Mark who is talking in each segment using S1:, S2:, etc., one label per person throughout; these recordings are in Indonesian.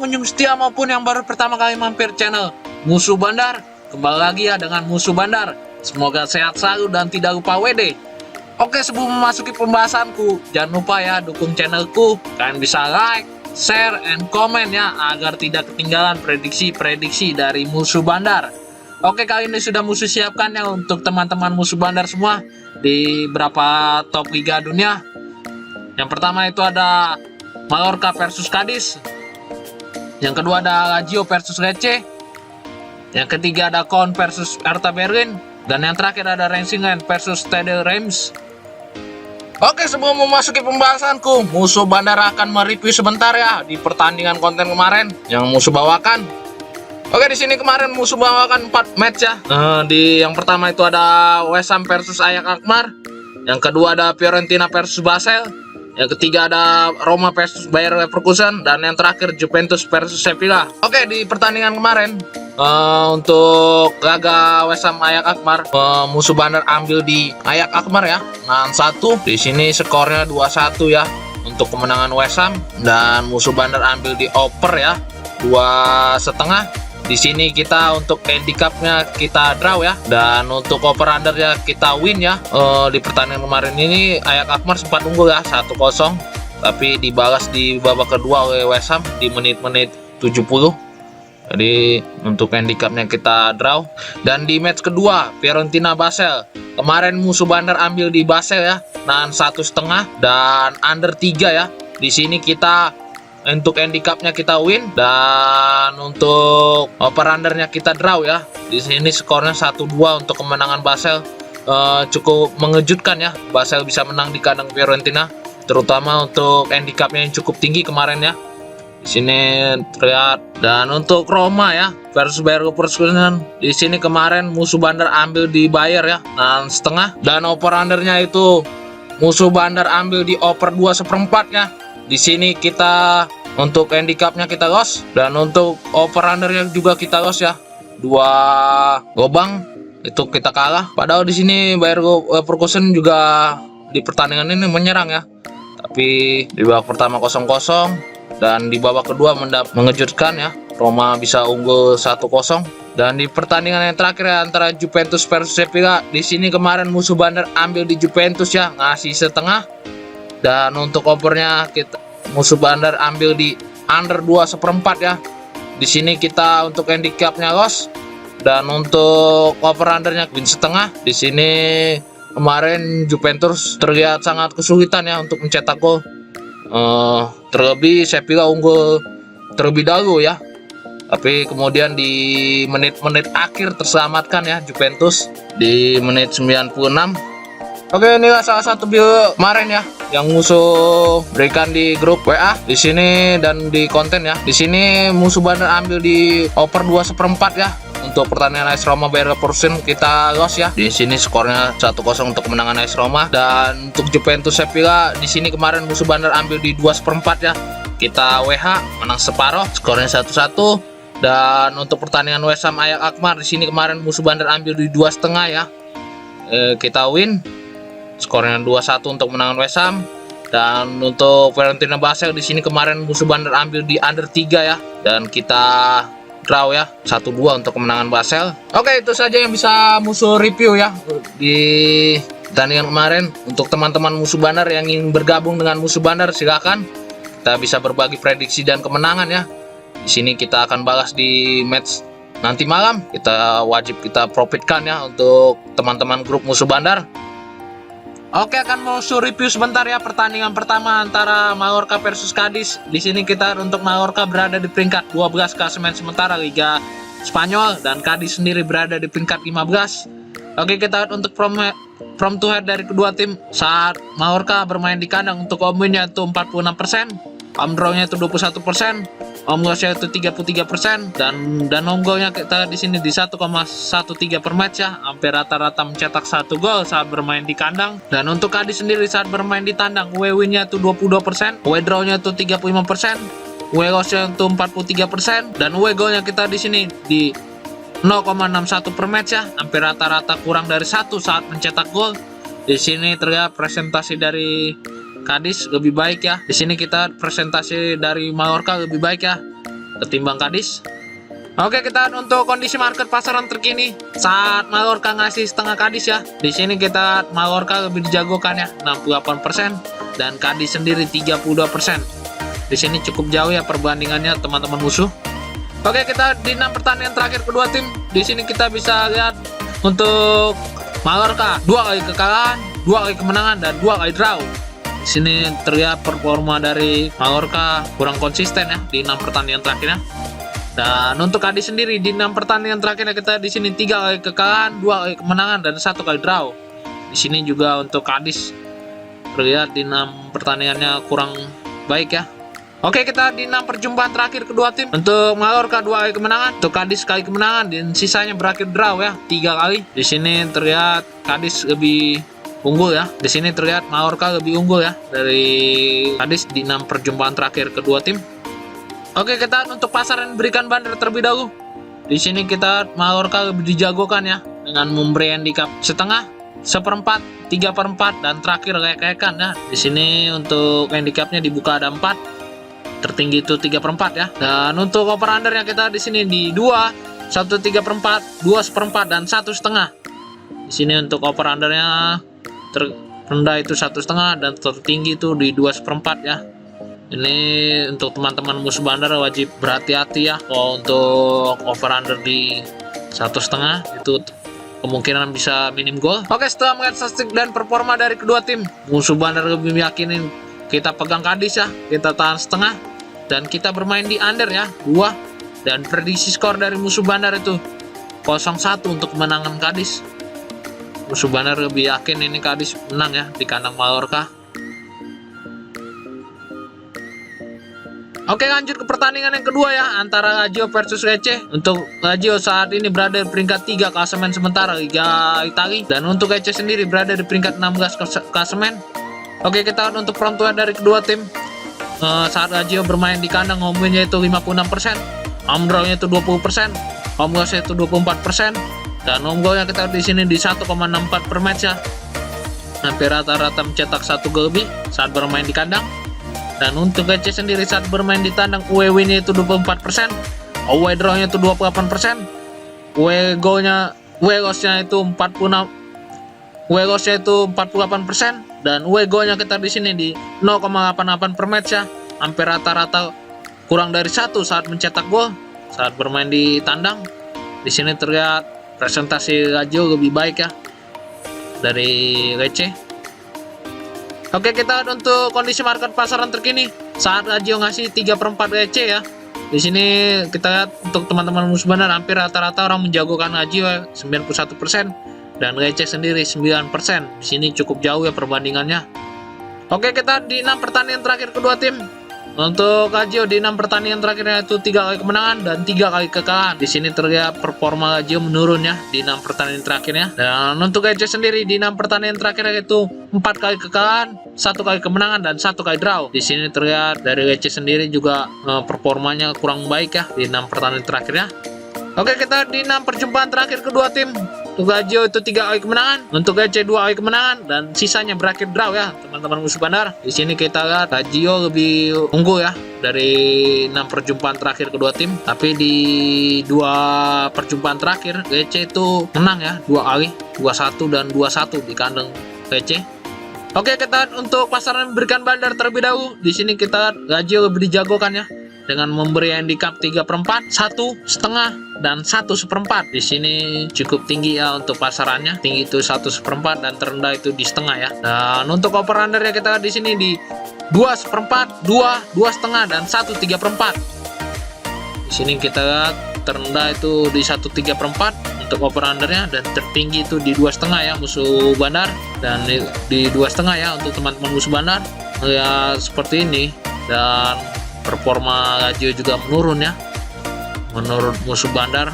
S1: pengunjung setia maupun yang baru pertama kali mampir channel Musuh Bandar. Kembali lagi ya dengan Musuh Bandar. Semoga sehat selalu dan tidak lupa WD. Oke, sebelum memasuki pembahasanku, jangan lupa ya dukung channelku. Kalian bisa like, share, and comment ya agar tidak ketinggalan prediksi-prediksi dari Musuh Bandar. Oke, kali ini sudah Musuh siapkan ya untuk teman-teman Musuh Bandar semua di beberapa top liga dunia. Yang pertama itu ada Mallorca versus Cadiz. Yang kedua ada Lazio versus Lecce. Yang ketiga ada Caen versus Hertha Berlin. Dan yang terakhir ada Racing Line versus Stade Reims. Oke, sebelum memasuki pembahasanku, Musuh Bandar akan mereview sebentar ya di pertandingan konten kemarin yang Musuh bawakan. Oke, di sini kemarin Musuh bawakan 4 match ya. Di yang pertama itu ada West Ham versus Ajax Alkmaar. Yang kedua ada Fiorentina versus Basel. Yang ketiga ada Roma versus Bayer Leverkusen. Dan yang terakhir Juventus versus Sevilla. Oke, di pertandingan kemarin untuk laga West Ham Ajax Alkmaar, Musuh Bandar ambil di Ajax Alkmaar ya, menang 1. Di sini skornya 2-1 ya untuk kemenangan West Ham. Dan Musuh Bandar ambil di over ya, 2,5. Di sini kita untuk handicapnya kita draw ya, dan untuk over undernya kita win ya. Di pertandingan kemarin ini Ajax Alkmaar sempat unggul ya 1-0, tapi dibalas di babak kedua oleh West Ham di menit-menit 70. Jadi untuk handicapnya kita draw. Dan di match kedua Fiorentina Basel, kemarin Musuh Bandar ambil di Basel ya, nahan 1,5 dan under 3 ya. Di sini kita untuk handicapnya kita win, dan untuk over undernya kita draw ya. Di sini skornya 1-2 untuk kemenangan Basel. Cukup mengejutkan ya, Basel bisa menang di kandang Fiorentina, terutama untuk handicapnya yang cukup tinggi kemarin ya. Di sini terlihat. Dan untuk Roma ya versus Bayer Leverkusen, di sini kemarin Musuh Bandar ambil di Bayer ya, 6,5. Dan over undernya itu Musuh Bandar ambil di over 2/4 ya. Di sini kita untuk handicapnya kita loss, dan untuk over undernya juga kita loss ya, 2 gobang itu kita kalah. Padahal di sini Bayer Leverkusen juga di pertandingan ini menyerang ya, tapi di babak pertama 0-0 dan di babak kedua mengejutkan ya, Roma bisa unggul 1-0. Dan di pertandingan yang terakhir ya, antara Juventus versus Sevilla, di sini kemarin Musuh Bandar ambil di Juventus ya, ngasih 1/2. Dan untuk overnya kita Musuh Bandar ambil di under 2/4 ya. Di sini kita untuk handicapnya loss, dan untuk over undernya win 1/2. Di sini kemarin Juventus terlihat sangat kesulitan ya untuk mencetak gol. Terlebih Sevilla unggul terlebih dahulu ya. Tapi kemudian di menit-menit akhir terselamatkan ya Juventus di menit 96. Oke, inilah salah satu video kemarin ya yang Musuh berikan di grup WA di sini dan di konten ya. Di sini Musuh Bandar ambil di over 2/4 ya. Untuk pertandingan AS Roma Bayer Leverkusen kita loss ya. Di sini skornya 1-0 untuk kemenangan AS Roma. Dan untuk Juventus Sevilla, di sini kemarin Musuh Bandar ambil di 2/4 ya. Kita WH menang separuh, skornya 1-1. Dan untuk pertandingan West Ham Ajax Alkmaar, di sini kemarin Musuh Bandar ambil di 2,5 ya. Kita win, skornya 2-1 untuk menangan West Ham. Dan untuk Fiorentina Basel, di sini kemarin Musuh Bandar ambil di under 3 ya, dan kita draw ya, 1-2 untuk kemenangan Basel. Oke, itu saja yang bisa Musuh review ya di pertandingan kemarin. Untuk teman-teman Musuh Bandar yang ingin bergabung dengan Musuh Bandar, silakan. Kita bisa berbagi prediksi dan kemenangan ya. Di sini kita akan balas di match nanti malam. Kita wajib kita profitkan ya untuk teman-teman grup Musuh Bandar. Oke, akan Musuh review sebentar ya pertandingan pertama antara Mallorca versus Cadiz. Di sini kita untuk Mallorca berada di peringkat 12 klasemen sementara Liga Spanyol, dan Cadiz sendiri berada di peringkat 15. Oke, kita lihat untuk from to head dari kedua tim saat Mallorca bermain di kandang. Untuk home win-nya itu 46%, home draw-nya itu 21%, home loss-nya itu 33%, dan home goal-nya kita di sini di 1,13 per match ya, hampir rata-rata mencetak 1 gol saat bermain di kandang. Dan untuk Cadiz sendiri saat bermain di tandang, away win-nya itu 22%, away draw-nya itu 35%, away loss-nya itu 43%, dan away goal-nya kita di sini di 0,61 per match ya, hampir rata-rata kurang dari 1 saat mencetak gol. Di sini terlihat presentasi dari Cadiz lebih baik ya. Di sini kita presentasi dari Mallorca lebih baik ya. ketimbang Kadis. Oke, kita untuk kondisi market pasaran terkini saat Mallorca ngasih setengah Kadis ya. Di sini kita Mallorca lebih dijagokan ya, 68% dan Kadis sendiri 32%. Di sini cukup jauh ya perbandingannya teman-teman musuh. Oke, kita di 6 pertandingan terakhir kedua tim. Di sini kita bisa lihat untuk Mallorca 2 kali kekalahan, 2 kali kemenangan dan 2 kali draw. Di sini terlihat performa dari Mallorca kurang konsisten ya di 6 pertandingan terakhirnya. Dan untuk Kadis sendiri di 6 pertandingan terakhirnya kita di sini 3 kali kekalahan, 2 kali kemenangan dan 1 kali draw. Di sini juga untuk Kadis terlihat di 6 pertandingannya kurang baik ya. Oke, kita di 6 perjumpaan terakhir kedua tim. Untuk Mallorca 2 kali kemenangan, untuk Kadis sekali kemenangan dan sisanya berakhir draw ya, 3 kali. Di sini terlihat Kadis lebih unggul ya. Di sini terlihat Mallorca lebih unggul ya dari Kadis di 6 perjumpaan terakhir kedua tim. Oke, kita untuk pasaran berikan bandar terlebih dahulu. Di sini kita Mallorca lebih dijagokan ya dengan memberi handicap setengah, seperempat, 3/4 dan terakhir lek-lekan ya. Di sini untuk handicapnya dibuka ada 4, tertinggi itu 3/4 ya. Dan untuk over undernya kita di sini di 2, 1/3/4, 2/4 dan 1,5. Di sini untuk over undernya terendah itu 1,5 dan tertinggi itu di 2/4 ya. Ini untuk teman-teman musuh bandar wajib berhati-hati ya kalau untuk over under di 1,5 itu kemungkinan bisa minim gol. Oke, setelah melihat statistik dan performa dari kedua tim, musuh bandar lebih meyakinin kita pegang Kadis ya, kita tahan setengah dan kita bermain di under ya 2, dan prediksi skor dari musuh bandar itu 0-1 untuk kemenangan Kadis. Musuh bandar lebih yakin ini Kadis menang ya di kandang Mallorca. Oke, lanjut ke pertandingan yang kedua ya, antara Lazio versus Lecce. Untuk Lazio saat ini berada di peringkat 3 klasemen sementara Liga Italia, dan untuk Lecce sendiri berada di peringkat 16 klasemen. Oke, kita untuk front line dari kedua tim. Saat Lazio bermain di kandang, home win-nya itu 56%, home draw-nya itu 20%, home loss-nya itu 24%, dan home goal-nya kita di sini di 1,64 per match ya. Hampir rata-rata mencetak 1 gol lebih saat bermain di kandang. Dan untuk Lecce sendiri saat bermain di tandang, away win-nya itu 24%, away draw-nya itu 28%, away loss-nya itu 48%, dan away goal-nya kita di sini di 0,88 per match ya. Hampir rata-rata kurang dari 1 saat mencetak gol saat bermain di tandang. Di sini terlihat presentasi Lazio lebih baik ya dari Lecce. Oke, kita untuk kondisi market pasaran terkini saat Lazio ngasih 3/4 Lecce ya. Di sini kita lihat untuk teman-teman musuh bandar hampir rata-rata orang menjagokan Lazio ya, 91% dan Lecce sendiri 9%. Di sini cukup jauh ya perbandingannya. Oke, kita di 6 pertandingan terakhir kedua tim. Untuk Lazio di 6 pertandingan terakhirnya itu 3 kali kemenangan dan 3 kali kekalahan. Di sini terlihat performa Lazio menurun ya di 6 pertandingan terakhirnya. Dan untuk Lecce sendiri di 6 pertandingan terakhirnya itu 4 kali kekalahan, 1 kali kemenangan dan 1 kali draw. Di sini terlihat dari Lecce sendiri juga performanya kurang baik ya di 6 pertandingan terakhirnya. Oke, kita di 6 perjumpaan terakhir kedua tim. Untuk Lazio itu 3 kali kemenangan, untuk Lecce 2 kali kemenangan dan sisanya berakhir draw ya teman-teman musuh bandar. Di sini kita lihat Lazio lebih unggul ya dari 6 perjumpaan terakhir kedua tim, tapi di 2 perjumpaan terakhir Lecce itu menang ya 2 kali, 2-1 dan 2-1 di kandang Lecce. Oke, kita untuk pasaran berikan bandar terlebih dahulu. Di sini kita Lazio lebih dijagokan ya dengan memberi handicap 3/4, 1,5 dan 1/4. Di sini cukup tinggi ya untuk pasarannya. Tinggi itu 1/4 dan terendah itu di setengah ya. Dan untuk over under ya kita di sini di 2/4, 2, 2,5 dan 1/3/4. Di sini kita lihat terendah itu di 1/3/4 untuk over undernya dan tertinggi itu di 2,5 ya musuh bandar, dan di 2,5 ya untuk teman-teman musuh bandar. Ya seperti ini, dan performa Lazio juga menurun ya menurut musuh bandar.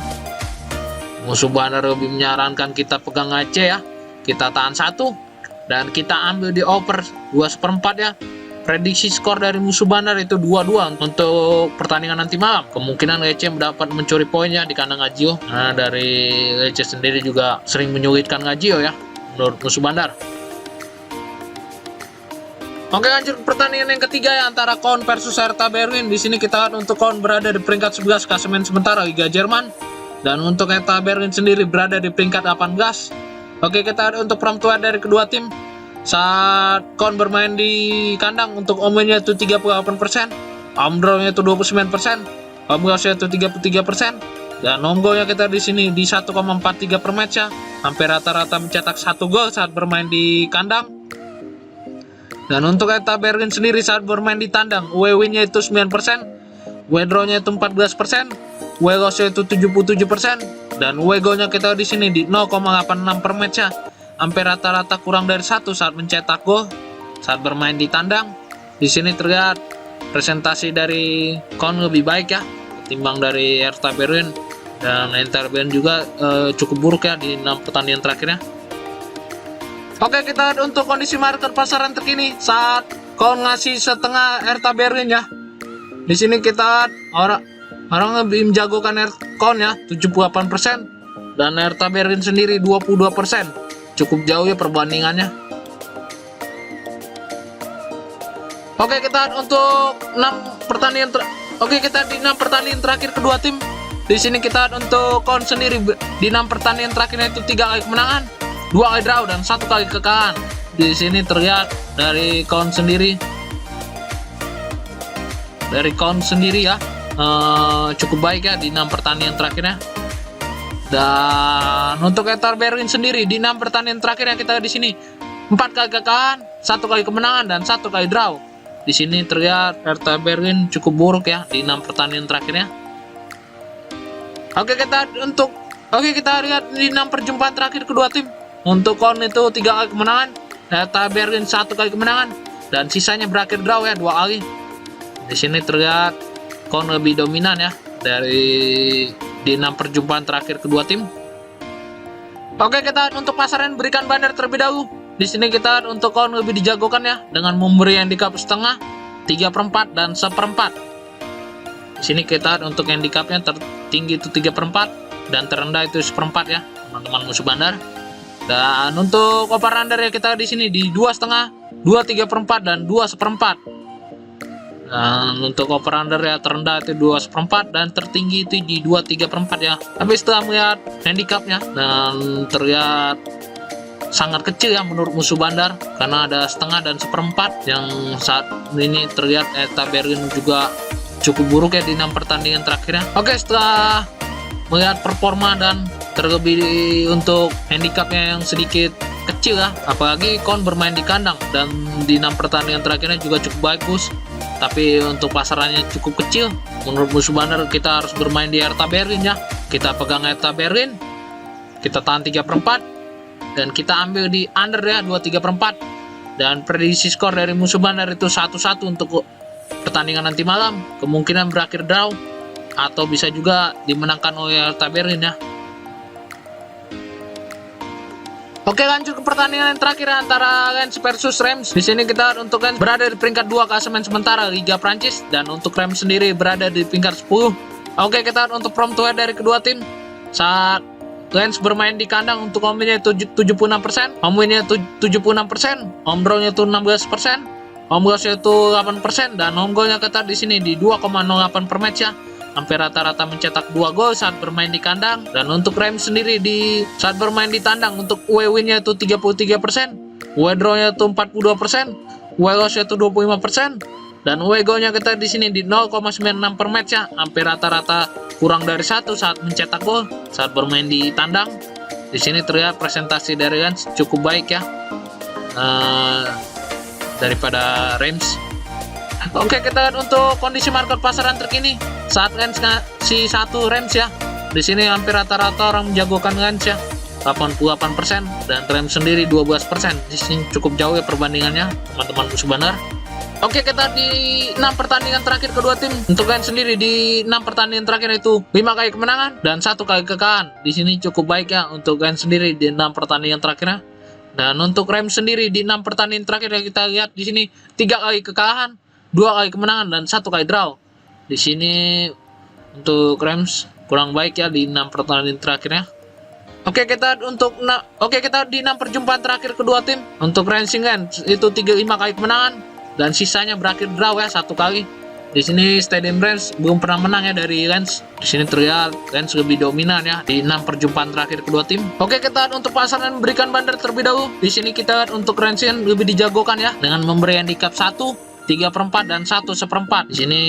S1: Musuh bandar lebih menyarankan kita pegang Lecce ya, kita tahan 1 dan kita ambil di over 2/4 ya. Prediksi skor dari musuh bandar itu 2-2 untuk pertandingan nanti malam. Kemungkinan Lecce dapat mencuri poinnya di kandang Lazio. Nah, dari Lecce sendiri juga sering menyulitkan Lazio ya menurut musuh bandar. Oke, lanjut ke pertandingan yang ketiga ya, antara Köln versus Hertha Berlin. Di sini kita lihat untuk Köln berada di peringkat 11 klasemen sementara Liga Jerman, dan untuk Hertha Berlin sendiri berada di peringkat 18. Oke, kita lihat untuk perempuan dari kedua tim. Saat Köln bermain di kandang, untuk home win-nya itu 38%, home draw-nya itu 29%, home loss-nya itu 33%, dan home goal-nya kita di sini di 1,43 per match ya. Hampir rata-rata mencetak 1 gol saat bermain di kandang. Dan untuk Hertha Berlin sendiri saat bermain di tandang, away win-nya itu 9%, away draw-nya itu 14%, away loss-nya itu 77%, dan away goal-nya kita di sini di 0,86 per match ya. Hampir rata-rata kurang dari 1 saat mencetak gol saat bermain di tandang. Di sini terlihat presentasi dari Köln lebih baik ya ketimbang dari Hertha Berlin, dan Hertha Berlin juga cukup buruk ya di 6 pertandingan terakhirnya. Oke, kita lihat untuk kondisi market pasaran terkini saat Köln ngasih setengah Hertha Berlin ya. Di sini kita lihat orang lebih menjagokan Köln ya 78%, dan Hertha Berlin sendiri 22%. Cukup jauh ya perbandingannya. Oke, kita lihat untuk 6 pertandingan kita di 6 pertandingan terakhir kedua tim. Di sini kita lihat untuk Köln sendiri di 6 pertandingan terakhirnya itu 3 kali kemenangan, 2 kali draw, dan 1 kali kekalahan. Di sini terlihat dari Köln sendiri ya cukup baik ya di 6 pertandingan terakhirnya. Dan untuk Hertha Berlin sendiri di 6 pertandingan terakhirnya kita di sini 4 kali kekalahan, 1 kali kemenangan, dan 1 kali draw. Di sini terlihat Hertha Berlin cukup buruk ya di 6 pertandingan terakhirnya. Oke, kita lihat di 6 perjumpaan terakhir kedua tim. Untuk Köln itu 3 kali kemenangan, Hertha Berlin 1 kali kemenangan, dan sisanya berakhir draw ya 2 kali. Di sini terlihat Köln lebih dominan ya di 6 perjumpaan terakhir kedua tim. Oke, kita untuk pasaran berikan bandar terlebih dahulu. Di sini kita untuk Köln lebih dijagokan ya dengan memberi handicap setengah, 3/4, dan 1/4. Di sini kita untuk handicapnya tertinggi itu 3/4 dan terendah itu 1/4 ya, teman-teman musuh bandar. Dan untuk over under ya kita di sini di 2,5, 2 3/4, dan 2 1/4. Dan untuk over under ya terendah itu 2 1/4 dan tertinggi itu di 2 3/4 ya. Tapi setelah melihat handicapnya dan terlihat sangat kecil ya menurut musuh bandar, karena ada setengah dan 1/4 yang saat ini terlihat Hertha Berlin juga cukup buruk ya di 6 pertandingan terakhirnya. Oke, setelah melihat performa dan terlebih untuk handicapnya yang sedikit kecil ya, apalagi Köln bermain di kandang dan di 6 pertandingan terakhirnya juga cukup bagus, tapi untuk pasarannya cukup kecil menurut musuh bandar. Kita harus bermain di Hertha Berlin ya. Kita pegang Hertha Berlin, kita tahan 3/4, dan kita ambil di under ya 2 3/4. Dan prediksi skor dari musuh bandar itu 1-1 untuk pertandingan nanti malam, kemungkinan berakhir draw atau bisa juga dimenangkan oleh Hertha Berlin ya. Oke, lanjut ke pertandingan yang terakhir antara Lens versus Reims. Di sini kita untuk Lens berada di peringkat 2 klasemen sementara Liga Prancis, dan untuk Reims sendiri berada di peringkat 10. Oke, kita untuk from to head dari kedua tim. Saat Lens bermain di kandang, untuk home win-nya itu 76%, home win-nya itu 76%, home draw-nya itu 16%, home loss-nya itu 8%, dan home goal-nya kita di sini di 2,08 per match ya. Hampir rata-rata mencetak 2 gol saat bermain di kandang. Dan untuk Reims sendiri saat bermain di tandang, untuk away win-nya itu 33%, away draw-nya itu 42%, away loss-nya itu 25%, dan away goal-nya kita di sini di 0,96 per match ya. Hampir rata-rata kurang dari 1 saat mencetak gol saat bermain di tandang. Di sini terlihat presentasi dari Lens cukup baik ya daripada Reims. Oke, kita lihat untuk kondisi market pasaran terkini saat Lens ngasih 1 Reims ya. Di sini hampir rata-rata orang menjagokan Lens ya, 88%, dan Reims sendiri 12%. Di sini cukup jauh ya perbandingannya, teman-teman musuh bandar. Oke, kita di 6 pertandingan terakhir kedua tim. Untuk Lens sendiri di 6 pertandingan terakhir itu 5 kali kemenangan dan 1 kali kekalahan. Di sini cukup baik ya untuk Lens sendiri di 6 pertandingan terakhirnya. Dan untuk Reims sendiri di 6 pertandingan terakhir yang kita lihat di sini 3 kali kekalahan, 2 kali kemenangan, dan 1 kali draw. Di sini untuk Reims kurang baik ya di 6 pertandingan terakhirnya. Oke, kita di 6 perjumpaan terakhir kedua tim. Untuk Racing Lens itu 35 kali kemenangan, dan sisanya berakhir draw ya, 1 kali. Di sini Stadium Rans belum pernah menang ya dari Rans. Di sini terlihat Rans lebih dominan ya di 6 perjumpaan terakhir kedua tim. Oke, kita lihat untuk pasangan memberikan bandar terlebih dahulu. Di sini kita lihat untuk Rans yang lebih dijagokan ya dengan memberi handicap 1, 3/4 dan 1/4. Di sini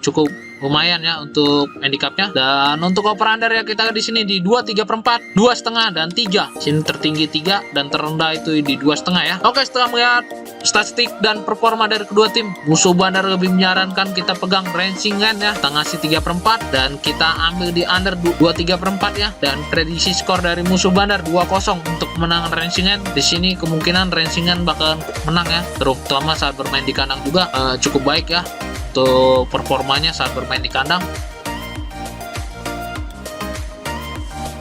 S1: cukup lumayan ya untuk handicapnya. Dan untuk over under ya kita lihat di sini di 2, 3/4, 2,5 dan 3. Di sini tertinggi 3 dan terendah itu di 2,5 ya. Oke, setelah melihat statistik dan performa dari kedua tim, musuh bandar lebih menyarankan kita pegang rancingan ya, kita ngasih 3/4 dan kita ambil di under 2, 3/4 ya. Dan prediksi skor dari musuh bandar 2-0 untuk kemenangan rancingan. Di sini kemungkinan rancingan bakal menang ya, terutama saat bermain di kandang juga cukup baik ya untuk performanya saat bermain di kandang.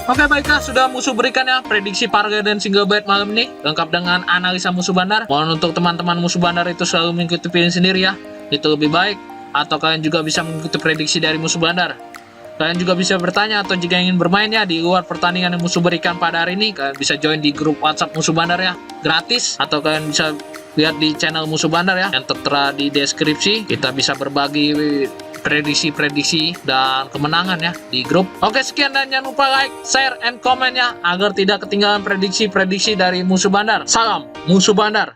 S1: Oke, baiklah, sudah musuh berikan ya prediksi Parga dan single bet malam ini, lengkap dengan analisa musuh bandar. Mohon untuk teman-teman musuh bandar itu selalu mengikuti pilihan sendiri ya, itu lebih baik. Atau kalian juga bisa mengikuti prediksi dari musuh bandar. Kalian juga bisa bertanya atau jika ingin bermain ya di luar pertandingan yang musuh berikan pada hari ini, kalian bisa join di grup WhatsApp musuh bandar ya, gratis. Atau kalian bisa lihat di channel musuh bandar ya yang tertera di deskripsi. Kita bisa berbagi prediksi-prediksi dan kemenangan ya di grup. Oke, sekian dan jangan lupa like, share, and comment ya agar tidak ketinggalan prediksi-prediksi dari musuh bandar. Salam musuh bandar.